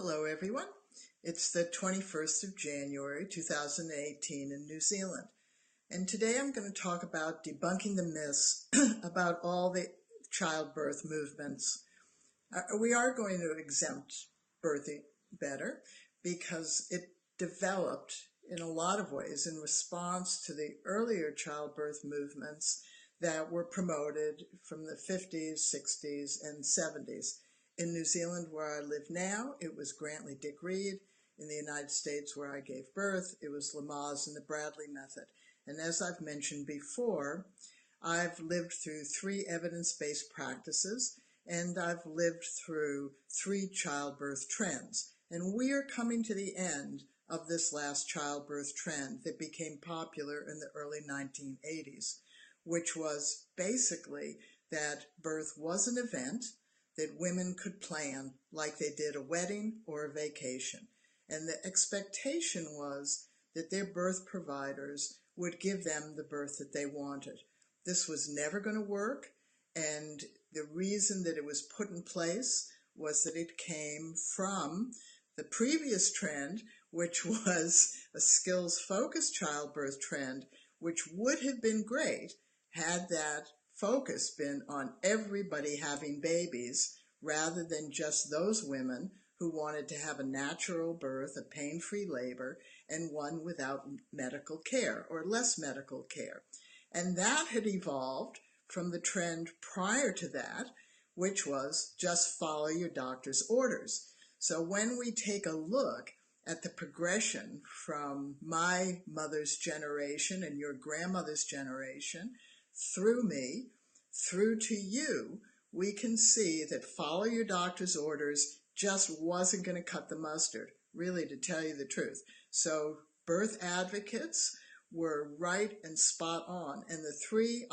Hello everyone, it's the 21st of January 2018 in New Zealand, and today I'm going to talk about debunking the myths about all the childbirth movements. We are going to exempt Birthing Better because it developed in a lot of ways in response to the earlier childbirth movements that were promoted from the 50s, 60s, and 70s. In New Zealand, where I live now, it was Grantley Dick Reed. In the United States, where I gave birth, it was Lamaze and the Bradley method. And as I've mentioned before, I've lived through 3 evidence-based practices, and I've lived through 3 childbirth trends. And we are coming to the end of this last childbirth trend that became popular in the early 1980s, which was basically that birth was an event that women could plan like they did a wedding or a vacation. And the expectation was that their birth providers would give them the birth that they wanted. This was never going to work, and the reason that it was put in place was that it came from the previous trend, which was a skills-focused childbirth trend, which would have been great had that focus been on everybody having babies rather than just those women who wanted to have a natural birth, a pain-free labor, and one without medical care or less medical care. And that had evolved from the trend prior to that, which was just follow your doctor's orders. So when we take a look at the progression from my mother's generation and your grandmother's generation through me, through to you, we can see that follow your doctor's orders just wasn't going to cut the mustard, really, to tell you the truth. So birth advocates were right and spot on, and the 3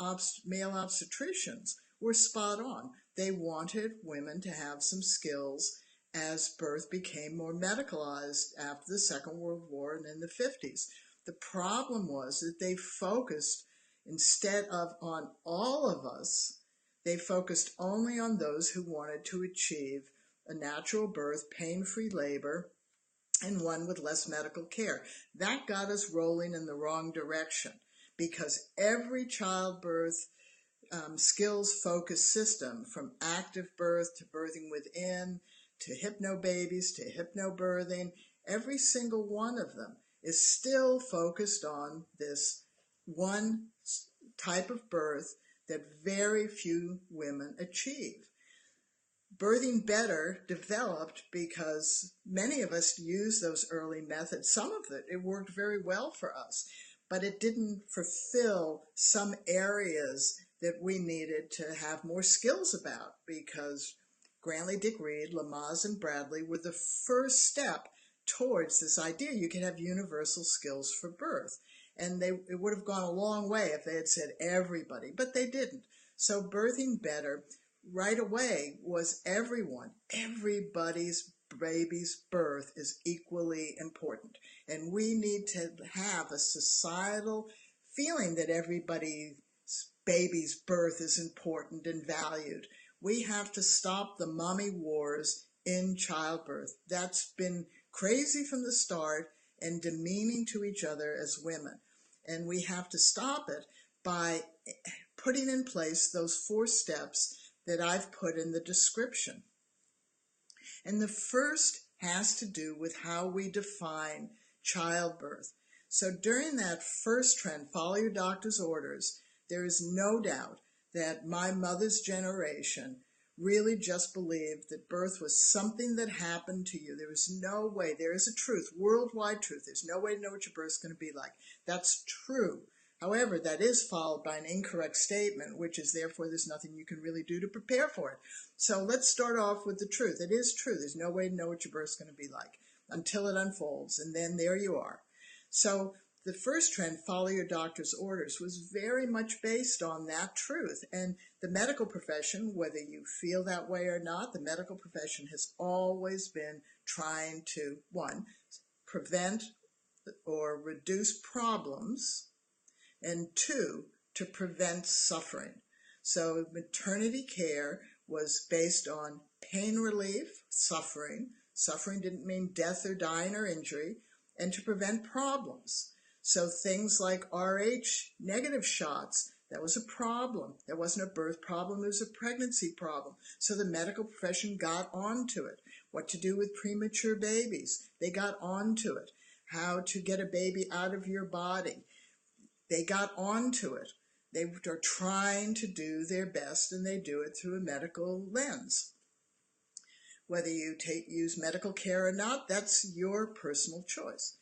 male obstetricians were spot on. They wanted women to have some skills as birth became more medicalized after the Second World War and in the 50s. The problem was that they focused, instead of on all of us, they focused only on those who wanted to achieve a natural birth, pain-free labor, and one with less medical care. That got us rolling in the wrong direction because every childbirth skills-focused system, from active birth to birthing within, to hypnobabies, to hypnobirthing, every single one of them is still focused on this one type of birth that very few women achieve. Birthing Better developed because many of us used those early methods. Some of it worked very well for us, but it didn't fulfill some areas that we needed to have more skills about, because Grantley Dick Reed, Lamaze, and Bradley were the first step towards this idea you can have universal skills for birth. And it would have gone a long way if they had said everybody, but they didn't. So Birthing Better right away was everyone. Everybody's baby's birth is equally important. And we need to have a societal feeling that everybody's baby's birth is important and valued. We have to stop the mommy wars in childbirth. That's been crazy from the start and demeaning to each other as women. And we have to stop it by putting in place those 4 steps that I've put in the description. And the first has to do with how we define childbirth. So during that first trend, follow your doctor's orders, there is no doubt that my mother's generation really just believed that birth was something that happened to you. There was no way, there is a truth, worldwide truth, there's no way to know what your birth's going to be like. That's true. However, that is followed by an incorrect statement, which is therefore there's nothing you can really do to prepare for it. So let's start off with the truth. It is true. There's no way to know what your birth's going to be like until it unfolds, and then there you are. So the first trend, follow your doctor's orders, was very much based on that truth. And the medical profession, whether you feel that way or not, the medical profession has always been trying to, 1, prevent or reduce problems, and 2, to prevent suffering. So maternity care was based on pain relief, suffering, Suffering didn't mean death or dying or injury, and to prevent problems. So things like RH negative shots, that was a problem. That wasn't a birth problem, it was a pregnancy problem. So the medical profession got onto it. What to do with premature babies, they got onto it. How to get a baby out of your body, they got onto it. They are trying to do their best, and they do it through a medical lens. Whether you use medical care or not, that's your personal choice.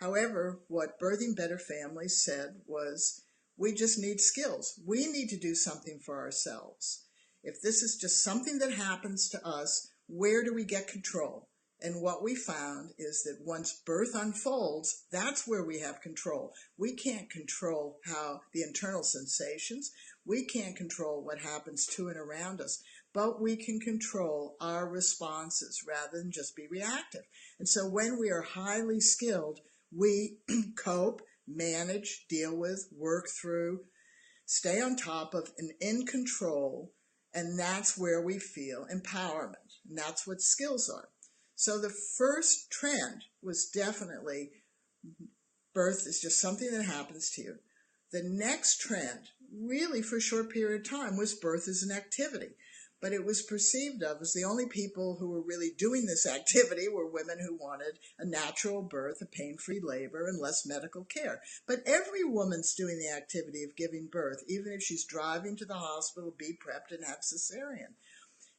However, what Birthing Better Families said was, we just need skills. We need to do something for ourselves. If this is just something that happens to us, where do we get control? And what we found is that once birth unfolds, that's where we have control. We can't control how the internal sensations, we can't control what happens to and around us, but we can control our responses rather than just be reactive. And so when we are highly skilled, we cope, manage, deal with, work through, stay on top of, and in control, and that's where we feel empowerment. And that's what skills are. So the first trend was definitely birth is just something that happens to you. The next trend, really for a short period of time, was birth as an activity. But it was perceived of as the only people who were really doing this activity were women who wanted a natural birth, a pain-free labor, and less medical care. But every woman's doing the activity of giving birth, even if she's driving to the hospital, be prepped, and have cesarean.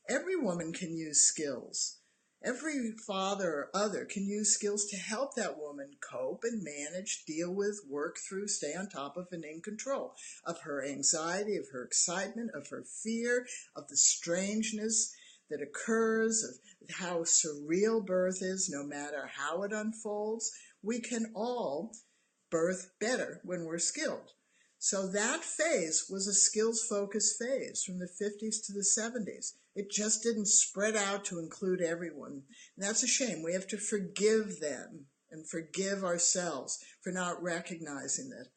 Every woman can use skills. Every father or other can use skills to help that woman cope and manage, deal with, work through, stay on top of, and in control of her anxiety, of her excitement, of her fear, of the strangeness that occurs, of how surreal birth is, no matter how it unfolds. We can all birth better when we're skilled. So that phase was a skills-focused phase from the 50s to the 70s. It just didn't spread out to include everyone. And that's a shame. We have to forgive them and forgive ourselves for not recognizing that.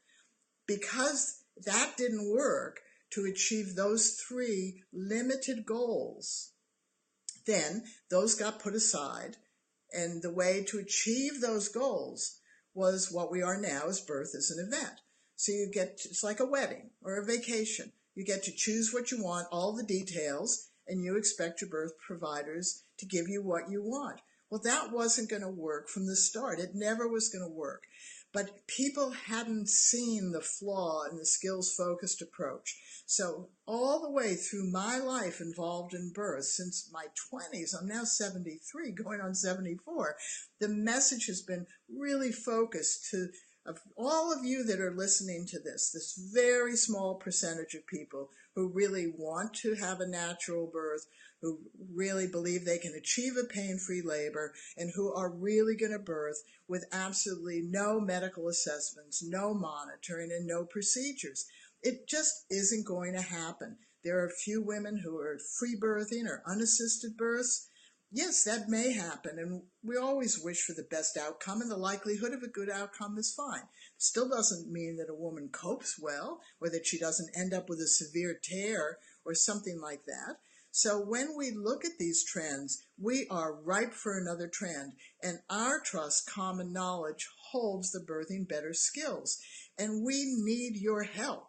Because that didn't work to achieve those three limited goals, then those got put aside. And the way to achieve those goals was what we are now as birth as an event. So you get, it's like a wedding or a vacation. You get to choose what you want, all the details, and you expect your birth providers to give you what you want. Well, that wasn't going to work from the start. It never was going to work. But people hadn't seen the flaw in the skills-focused approach. So all the way through my life involved in birth, since my 20s, I'm now 73, going on 74, the message has been really focused to of all of you that are listening to this very small percentage of people who really want to have a natural birth, who really believe they can achieve a pain-free labor, and who are really going to birth with absolutely no medical assessments, no monitoring, and no procedures. It just isn't going to happen. There are a few women who are free birthing or unassisted births. Yes, that may happen, and we always wish for the best outcome, and the likelihood of a good outcome is fine. Still doesn't mean that a woman copes well, or that she doesn't end up with a severe tear or something like that. So when we look at these trends, we are ripe for another trend, and our trust common knowledge holds the Birthing Better skills, and we need your help.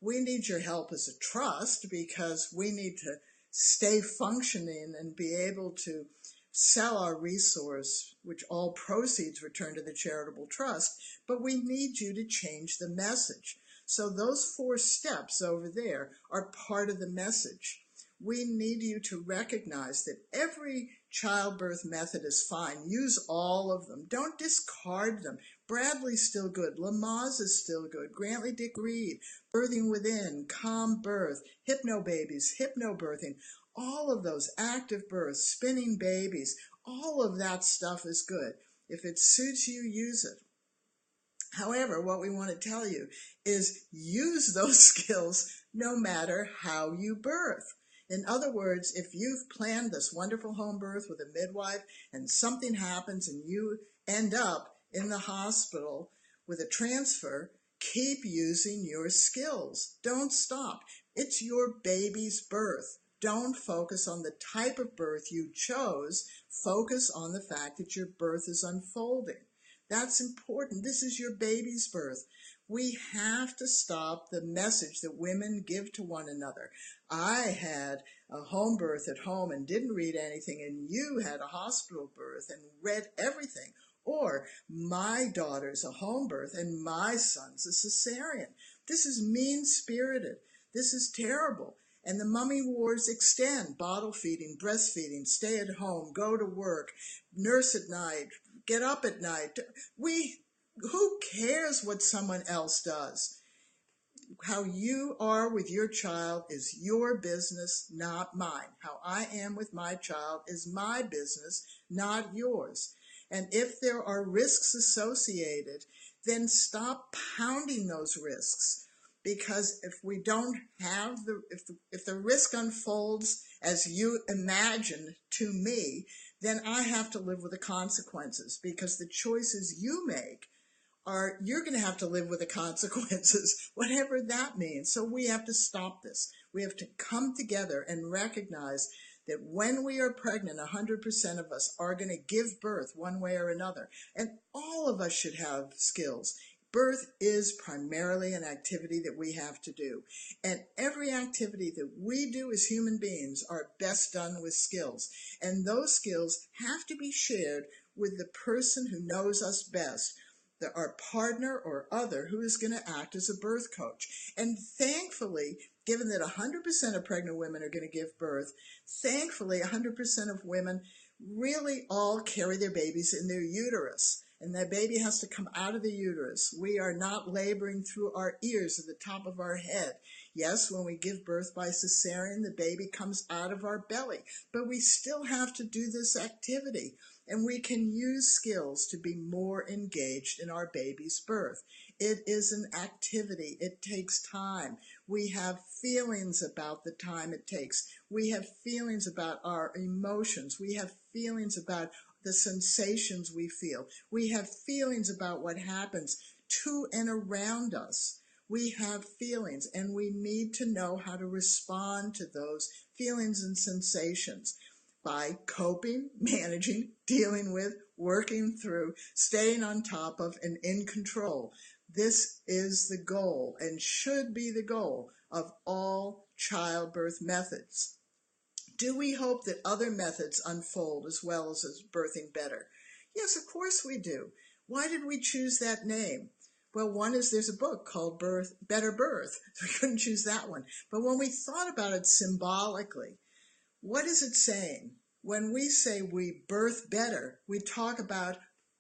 We need your help as a trust because we need to stay functioning and be able to sell our resource, which all proceeds return to the charitable trust, but we need you to change the message. So those 4 steps over there are part of the message. We need you to recognize that every childbirth method is fine. Use all of them. Don't discard them. Bradley's still good. Lamaze is still good. Grantley Dick Reed, Birthing Within, Calm Birth, Hypnobabies, Hypnobirthing, all of those, active births, spinning babies, all of that stuff is good. If it suits you, use it. However, what we want to tell you is use those skills no matter how you birth. In other words, if you've planned this wonderful home birth with a midwife and something happens and you end up in the hospital with a transfer, keep using your skills. Don't stop. It's your baby's birth. Don't focus on the type of birth you chose. Focus on the fact that your birth is unfolding. That's important. This is your baby's birth. We have to stop the message that women give to one another. I had a home birth at home and didn't read anything, and you had a hospital birth and read everything. Or my daughter's a home birth and my son's a cesarean. This is mean-spirited. This is terrible. And the mummy wars extend: bottle feeding, breastfeeding, stay at home, go to work, nurse at night, get up at night. Who cares what someone else does? How you are with your child is your business, not mine. How I am with my child is my business, not yours. And if there are risks associated, then stop pounding those risks. Because if we don't have if the risk unfolds as you imagine to me, then I have to live with the consequences, because the choices you make you're going to have to live with the consequences, whatever that means. So we have to stop this. We have to come together and recognize that when we are pregnant, 100% of us are going to give birth one way or another. And all of us should have skills. Birth is primarily an activity that we have to do. And every activity that we do as human beings are best done with skills. And those skills have to be shared with the person who knows us best, our partner or other who is going to act as a birth coach. And thankfully, given that 100% of pregnant women are going to give birth, thankfully 100% of women really all carry their babies in their uterus. And that baby has to come out of the uterus. We are not laboring through our ears at the top of our head. Yes, when we give birth by cesarean, the baby comes out of our belly. But we still have to do this activity. And we can use skills to be more engaged in our baby's birth. It is an activity. It takes time. We have feelings about the time it takes. We have feelings about our emotions. We have feelings about the sensations we feel. We have feelings about what happens to and around us. We have feelings, and we need to know how to respond to those feelings and sensations by coping, managing, dealing with, working through, staying on top of, and in control. This is the goal, and should be the goal, of all childbirth methods. Do we hope that other methods unfold as well as Birthing Better? Yes, of course we do. Why did we choose that name? Well, one is there's a book called Better Birth. We couldn't choose that one. But when we thought about it symbolically, what is it saying? When we say we birth better, we talk about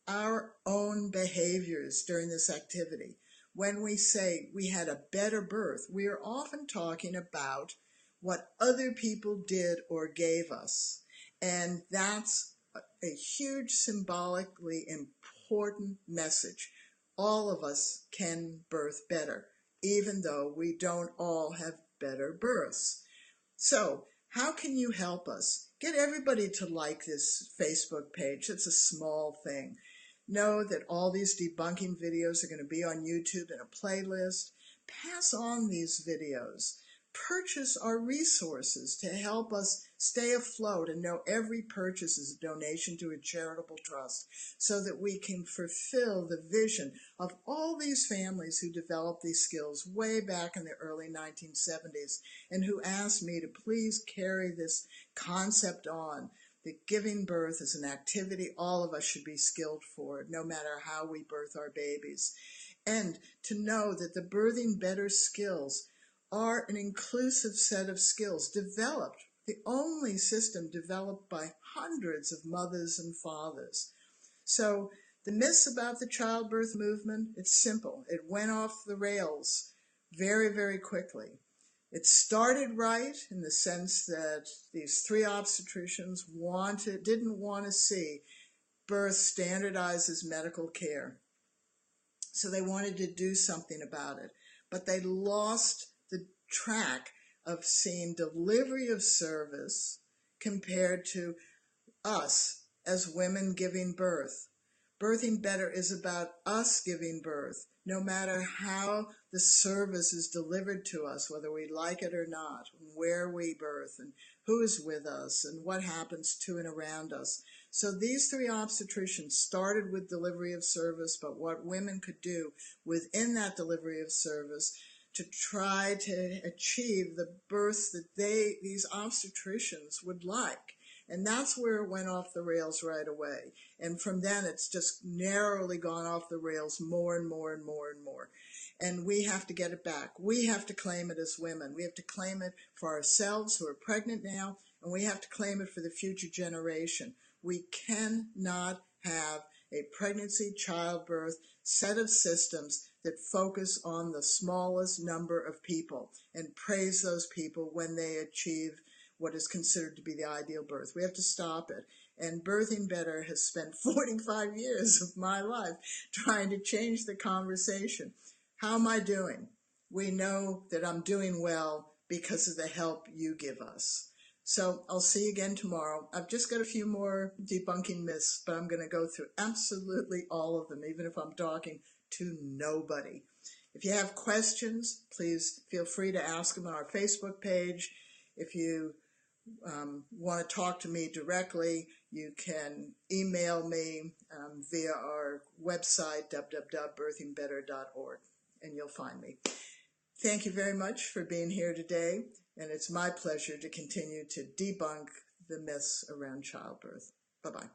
our own behaviors during this activity. When we say we had a better birth, we are often talking about what other people did or gave us. And that's a huge symbolically important message. All of us can birth better, even though we don't all have better births. So, how can you help us? Get everybody to like this Facebook page. It's a small thing. Know that all these debunking videos are going to be on YouTube in a playlist. Pass on these videos. Purchase our resources to help us stay afloat and know every purchase is a donation to a charitable trust, so that we can fulfill the vision of all these families who developed these skills way back in the early 1970s and who asked me to please carry this concept on, that giving birth is an activity all of us should be skilled for, no matter how we birth our babies. And to know that the Birthing Better skills are an inclusive set of skills developed, the only system developed by hundreds of mothers and fathers. So the myths about the childbirth movement, it's simple. It went off the rails very, very quickly. It started right in the sense that these 3 obstetricians didn't want to see birth standardized as medical care. So they wanted to do something about it. But they lost the track of seeing delivery of service compared to us as women giving birth. Birthing Better is about us giving birth, no matter how the service is delivered to us, whether we like it or not, where we birth, and who is with us, and what happens to and around us. So these 3 obstetricians started with delivery of service, but what women could do within that delivery of service to try to achieve the births that these obstetricians would like. And that's where it went off the rails right away. And from then, it's just narrowly gone off the rails more and more and more and more. And we have to get it back. We have to claim it as women. We have to claim it for ourselves who are pregnant now, and we have to claim it for the future generation. We cannot have a pregnancy, childbirth set of systems that focus on the smallest number of people and praise those people when they achieve what is considered to be the ideal birth. We have to stop it. And Birthing Better has spent 45 years of my life trying to change the conversation. How am I doing? We know that I'm doing well because of the help you give us. So I'll see you again tomorrow. I've just got a few more debunking myths, but I'm going to go through absolutely all of them, even if I'm talking to nobody. If you have questions, please feel free to ask them on our Facebook page. If you want to talk to me directly, you can email me via our website, www.birthingbetter.org, and you'll find me. Thank you very much for being here today, and it's my pleasure to continue to debunk the myths around childbirth. Bye-bye.